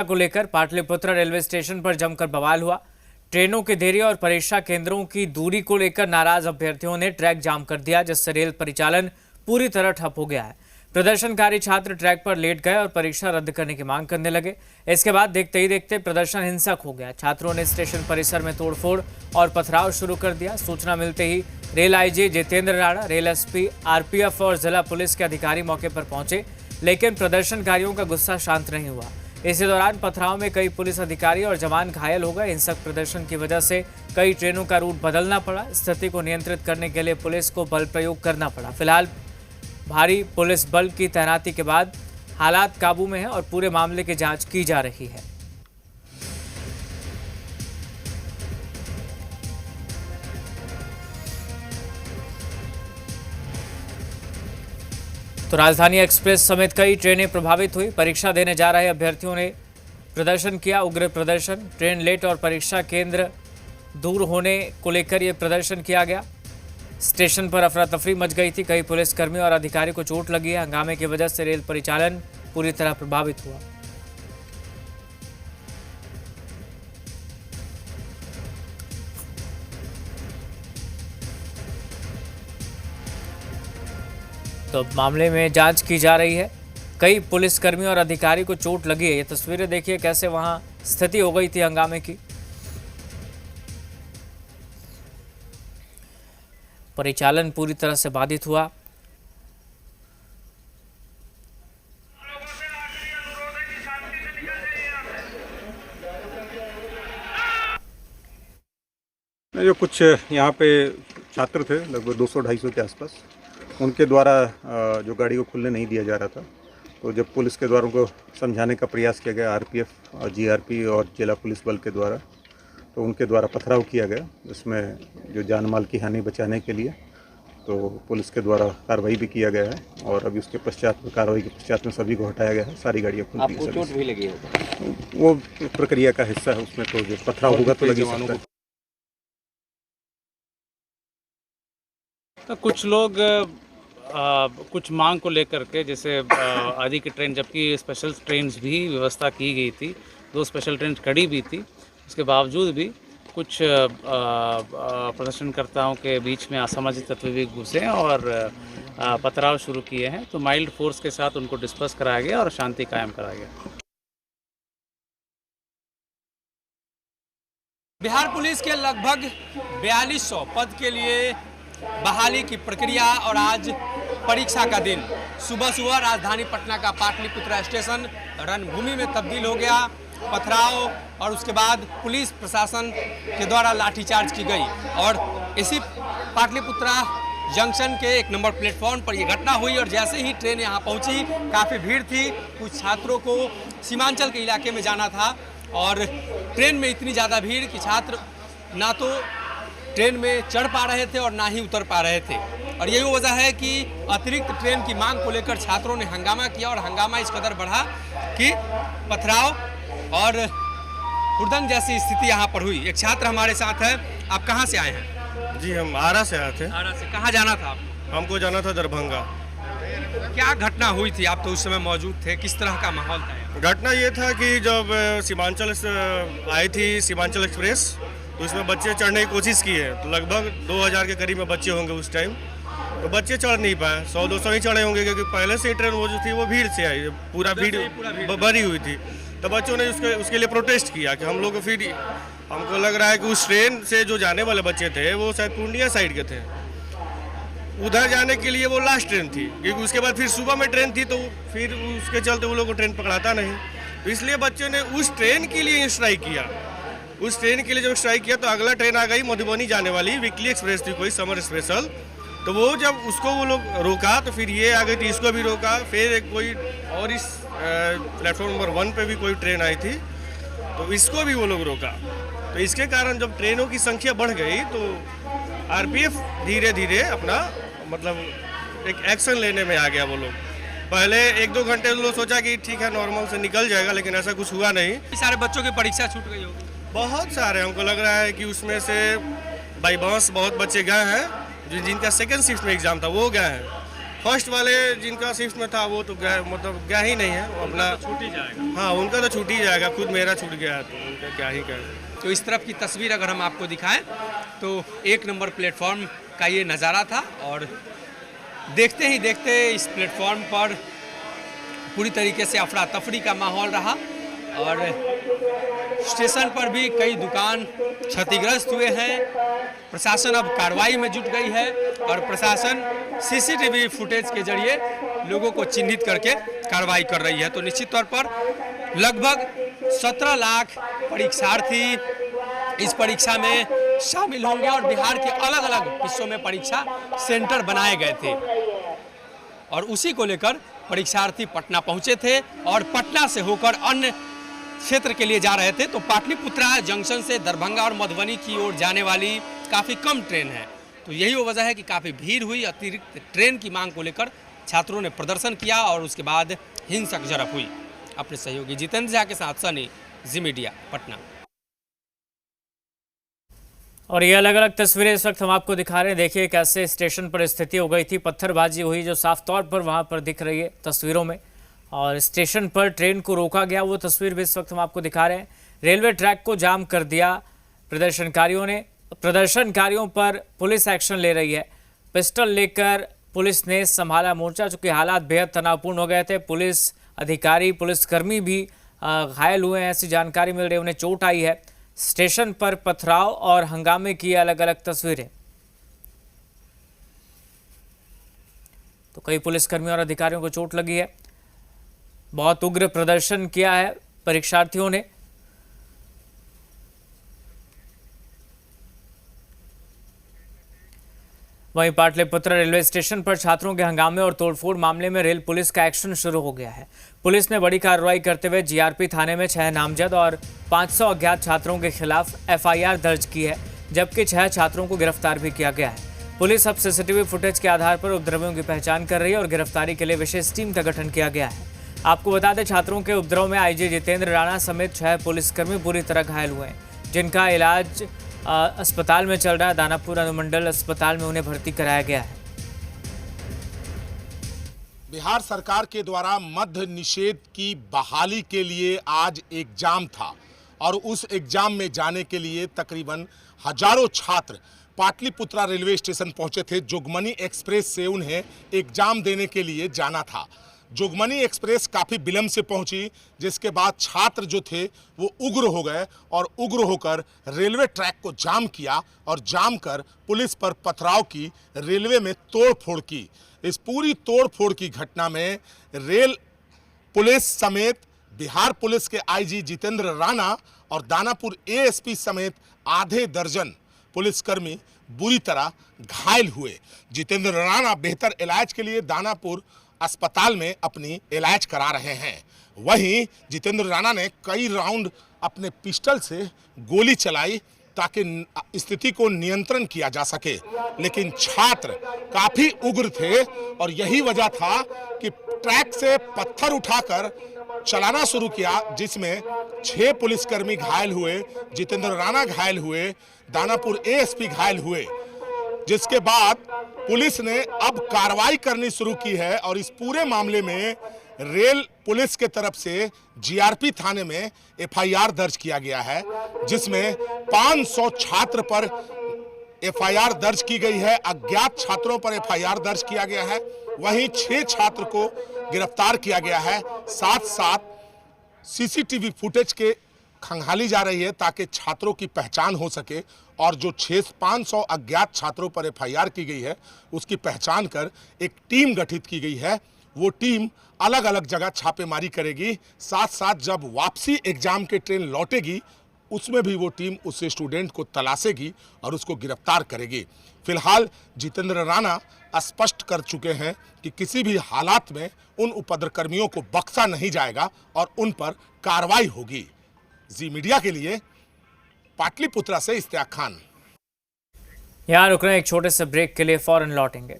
को लेकर Pataliputra railway station पर जमकर बवाल हुआ। ट्रेनों की देरी और परीक्षा केंद्रों की दूरी को लेकर नाराज अभ्यर्थियों ने ट्रैक जाम कर दिया, जिससे रेल परिचालन पूरी तरह ठप हो गया है। प्रदर्शनकारी छात्र ट्रैक पर लेट गए और परीक्षा रद्द करने की मांग करने लगे। इसके बाद देखते ही देखते प्रदर्शन हिंसक हो गया। छात्रों ने स्टेशन परिसर में तोड़फोड़ और पथराव शुरू कर दिया। सूचना मिलते ही rail IG Jitendra Rana, rail SP, RPF और जिला पुलिस के अधिकारी मौके पर पहुंचे, लेकिन प्रदर्शनकारियों का गुस्सा शांत नहीं हुआ। इसी दौरान पथराव में कई पुलिस अधिकारी और जवान घायल हो गए। हिंसक प्रदर्शन की वजह से कई ट्रेनों का रूट बदलना पड़ा। स्थिति को नियंत्रित करने के लिए पुलिस को बल प्रयोग करना पड़ा। फिलहाल भारी पुलिस बल की तैनाती के बाद हालात काबू में है और पूरे मामले की जांच की जा रही है। तो राजधानी एक्सप्रेस समेत कई ट्रेनें प्रभावित हुई। परीक्षा देने जा रहे अभ्यर्थियों ने प्रदर्शन किया, उग्र प्रदर्शन। ट्रेन लेट और परीक्षा केंद्र दूर होने को लेकर यह प्रदर्शन किया गया। स्टेशन पर अफरा तफरी मच गई थी। कई पुलिसकर्मी और अधिकारी को चोट लगी है। हंगामे की वजह से रेल परिचालन पूरी तरह प्रभावित हुआ। तो मामले में जांच की जा रही है। कई पुलिसकर्मी और अधिकारी को चोट लगी है। ये तस्वीरें देखिए कैसे वहां स्थिति हो गई थी हंगामे की। परिचालन पूरी तरह से बाधित हुआ। जो कुछ यहाँ पे छात्र थे, लगभग 200-250 के आसपास, उनके द्वारा जो गाड़ी को खुलने नहीं दिया जा रहा था, तो जब पुलिस के द्वारा उनको समझाने का प्रयास किया गया, आरपीएफ और जीआरपी और जिला पुलिस बल के द्वारा, तो उनके द्वारा पथराव किया गया, जिसमें जो जान माल की हानि बचाने के लिए तो पुलिस के द्वारा कार्रवाई भी किया गया है। और अभी उसके पश्चात कार्रवाई के पश्चात में सभी को हटाया गया है। सारी गाड़ियाँ खुल गई। आपको चोट भी लगी है? वो प्रक्रिया का हिस्सा है, उसमें तो जो पथराव होगा तो लगी सकता है। तो कुछ लोग कुछ मांग को लेकर के, जैसे आदि की ट्रेन, जबकि स्पेशल ट्रेन्स भी व्यवस्था की गई थी, 2 स्पेशल ट्रेन खड़ी भी थी, उसके बावजूद भी कुछ प्रदर्शनकर्ताओं के बीच में असामाजिक तत्व भी घुसे और पथराव शुरू किए हैं। तो माइल्ड फोर्स के साथ उनको डिस्पर्स कराया गया और शांति कायम कराया गया। बिहार पुलिस के लगभग 4200 पद के लिए बहाली की प्रक्रिया और आज परीक्षा का दिन। सुबह सुबह राजधानी पटना का पाटलिपुत्र स्टेशन रणभूमि में तब्दील हो गया। पथराव और उसके बाद पुलिस प्रशासन के द्वारा लाठीचार्ज की गई और इसी पाटलिपुत्रा जंक्शन के 1 नंबर प्लेटफॉर्म पर यह घटना हुई। और जैसे ही ट्रेन यहाँ पहुँची, काफ़ी भीड़ थी। कुछ छात्रों को सीमांचल के इलाके में जाना था और ट्रेन में इतनी ज़्यादा भीड़ कि छात्र ना तो ट्रेन में चढ़ पा रहे थे और ना ही उतर पा रहे थे। और यही वजह है कि अतिरिक्त ट्रेन की मांग को लेकर छात्रों ने हंगामा किया और हंगामा इस कदर बढ़ा कि पथराव और हुड़दंग जैसी स्थिति यहाँ पर हुई। एक छात्र हमारे साथ है। आप कहाँ से आए हैं? जी, हम आरा से आए थे। आरा से। कहाँ जाना था आपको? हमको जाना था दरभंगा। क्या घटना हुई थी? आप तो उस समय मौजूद थे। किस तरह का माहौल था? घटना ये था कि जब सीमांचल आई थी सीमांचल एक्सप्रेस, तो उसमें बच्चे चढ़ने की कोशिश की है। तो लगभग 2000 के करीब में बच्चे होंगे उस टाइम। तो बच्चे चढ़ नहीं पाए, 100-200 ही चढ़े होंगे, क्योंकि पहले से ही ट्रेन वो जो थी वो भीड़ से आई, पूरा भीड़ भरी हुई थी। तो बच्चों ने उसके लिए प्रोटेस्ट किया कि हम लोग को फिर हमको लग रहा है कि उस ट्रेन से जो जाने वाले बच्चे थे वो शायद पूर्णिया साइड के थे। उधर जाने के लिए वो लास्ट ट्रेन थी, क्योंकि उसके बाद फिर सुबह में ट्रेन थी, तो फिर उसके चलते वो लोग को ट्रेन पकड़ाता नहीं। तो इसलिए बच्चों ने उस ट्रेन के लिए स्ट्राइक किया। उस ट्रेन के लिए जब स्ट्राइक किया तो अगला ट्रेन आ गई मधुबनी जाने वाली, वीकली एक्सप्रेस थी कोई, समर स्पेशल। तो वो जब उसको वो लोग रोका तो फिर ये आ गई थी, इसको भी रोका। फिर एक कोई और इस प्लेटफॉर्म नंबर 1 पे भी कोई ट्रेन आई थी, तो इसको भी वो लोग रोका। तो इसके कारण जब ट्रेनों की संख्या बढ़ गई तो आरपीएफ धीरे धीरे अपना मतलब एक एक्शन लेने में आ गया। वो लोग पहले 1-2 घंटे लोग सोचा कि ठीक है नॉर्मल से निकल जाएगा, लेकिन ऐसा कुछ हुआ नहीं। सारे बच्चों की परीक्षा छूट गई होगी। बहुत सारे, हमको लग रहा है कि उसमें से बाई बांस बहुत बच्चे गए हैं, जिनका सेकंड शिफ्ट में एग्ज़ाम था वो गए हैं। फर्स्ट वाले जिनका शिफ्ट में था वो तो गया, मतलब गया ही नहीं है, वो अपना छूट ही जाएगा। हाँ, उनका तो छूट ही जाएगा, खुद मेरा छूट गया है तो उनका क्या ही कहें। तो इस तरफ की तस्वीर अगर हम आपको दिखाएं तो 1 नंबर प्लेटफॉर्म का ये नज़ारा था और देखते ही देखते इस प्लेटफॉर्म पर पूरी तरीके से अफरा तफरी का माहौल रहा और स्टेशन पर भी कई दुकान क्षतिग्रस्त हुए हैं। प्रशासन अब कार्रवाई में जुट गई है और प्रशासन सीसीटीवी फुटेज के जरिए लोगों को चिन्हित करके कार्रवाई कर रही है। तो निश्चित तौर पर लगभग 17 लाख परीक्षार्थी इस परीक्षा में शामिल होंगे और बिहार के अलग अलग हिस्सों में परीक्षा सेंटर बनाए गए थे और उसी को लेकर परीक्षार्थी पटना पहुंचे थे और पटना से होकर अन्य क्षेत्र के लिए जा रहे थे। तो पाटलिपुत्रा जंक्शन से दरभंगा और मधुबनी की ओर जाने वाली काफ़ी कम ट्रेन है, तो यही वो वजह है कि काफ़ी भीड़ हुई। अतिरिक्त ट्रेन की मांग को लेकर छात्रों ने प्रदर्शन किया और उसके बाद हिंसक झड़प हुई। अपने सहयोगी जितेंद्र झा के साथ सनी, जी मीडिया, पटना। और ये अलग अलग तस्वीरें इस वक्त हम आपको दिखा रहे हैं। देखिए कैसे स्टेशन पर स्थिति हो गई थी, पत्थरबाजी हुई जो साफ तौर पर वहां पर दिख रही है तस्वीरों में, और स्टेशन पर ट्रेन को रोका गया, वो तस्वीर भी इस वक्त हम आपको दिखा रहे हैं। रेलवे ट्रैक को जाम कर दिया प्रदर्शनकारियों ने। प्रदर्शनकारियों पर पुलिस एक्शन ले रही है। पिस्टल लेकर पुलिस ने संभाला मोर्चा, चूँकि हालात बेहद तनावपूर्ण हो गए थे। पुलिस अधिकारी, पुलिसकर्मी भी घायल हुए हैं, ऐसी जानकारी मिल रही है, उन्हें चोट आई है। स्टेशन पर पथराव और हंगामे की अलग अलग तस्वीरें। तो कई पुलिसकर्मियों और अधिकारियों को चोट लगी है। बहुत उग्र प्रदर्शन किया है परीक्षार्थियों ने। वहीं पाटलिपुत्र रेलवे स्टेशन पर छात्रों के हंगामे और तोड़फोड़ मामले में रेल पुलिस का एक्शन शुरू हो गया है। पुलिस ने बड़ी कार्रवाई करते हुए जीआरपी थाने में 6 नामजद और 500 अज्ञात छात्रों के खिलाफ एफआईआर दर्ज की है, जबकि 6 छात्रों को गिरफ्तार भी किया गया है। पुलिस अब सीसीटीवी फुटेज के आधार पर उपद्रवियों की पहचान कर रही है और गिरफ्तारी के लिए विशेष टीम का गठन किया गया है। आपको बता दें, छात्रों के उपद्रव में आईजी जितेंद्र राणा समेत 6 पुलिसकर्मी बुरी तरह घायल हुए हैं, जिनका इलाज अस्पताल में चल रहा है। दानापुर अनुमंडल अस्पताल में उन्हें भर्ती कराया गया है। बिहार सरकार के द्वारा मद्य निषेध की बहाली के लिए आज एग्जाम था और उस एग्जाम में जाने के लिए तकरीबन हजारों छात्र पाटलिपुत्रा रेलवे स्टेशन पहुंचे थे। जोगमनी एक्सप्रेस से उन्हें एग्जाम देने के लिए जाना था। जोगमनी एक्सप्रेस काफ़ी विलंब से पहुंची, जिसके बाद छात्र जो थे वो उग्र हो गए और उग्र होकर रेलवे ट्रैक को जाम किया और जाम कर पुलिस पर पथराव की, रेलवे में तोड़फोड़ की। इस पूरी तोड़फोड़ की घटना में रेल पुलिस समेत बिहार पुलिस के आईजी जितेंद्र राणा और दानापुर एएसपी समेत आधे दर्जन पुलिसकर्मी बुरी तरह घायल हुए। जितेंद्र राणा बेहतर इलाज के लिए दानापुर अस्पताल में अपनी इलाज करा रहे हैं। वहीं जितेंद्र राणा ने कई राउंड अपने पिस्टल से गोली चलाई ताकि स्थिति को नियंत्रण किया जा सके, लेकिन छात्र काफी उग्र थे और यही वजह था कि ट्रैक से पत्थर उठाकर चलाना शुरू किया, जिसमें 6 पुलिसकर्मी घायल हुए, जितेंद्र राणा घायल हुए, दानापुर एएसपी घायल हुए, जिसके बाद पुलिस ने अब कार्रवाई करनी शुरू की है और इस पूरे मामले में रेल पुलिस के तरफ से जीआरपी थाने में एफआईआर दर्ज किया गया है, जिसमें 500 छात्र पर एफआईआर दर्ज की गई है, अज्ञात छात्रों पर एफआईआर दर्ज किया गया है। वहीं 6 छात्र को गिरफ्तार किया गया है। साथ साथ सीसीटीवी फुटेज के खंगाली जा रही है ताकि छात्रों की पहचान हो सके और जो 500 अज्ञात छात्रों पर एफआईआर की गई है उसकी पहचान कर एक टीम गठित की गई है। वो टीम अलग अलग जगह छापेमारी करेगी। साथ साथ जब वापसी एग्जाम के ट्रेन लौटेगी उसमें भी वो टीम उस स्टूडेंट को तलाशेगी और उसको गिरफ्तार करेगी। फिलहाल जितेंद्र राणा स्पष्ट कर चुके हैं कि किसी भी हालात में उन उपद्रवकर्मियों को बख्शा नहीं जाएगा और उन पर कार्रवाई होगी। जी मीडिया के लिए पाटलिपुत्रा से इश्तियाक खान। यहाँ रुक रहे हैं एक छोटे से ब्रेक के लिए, फौरन लौटेंगे।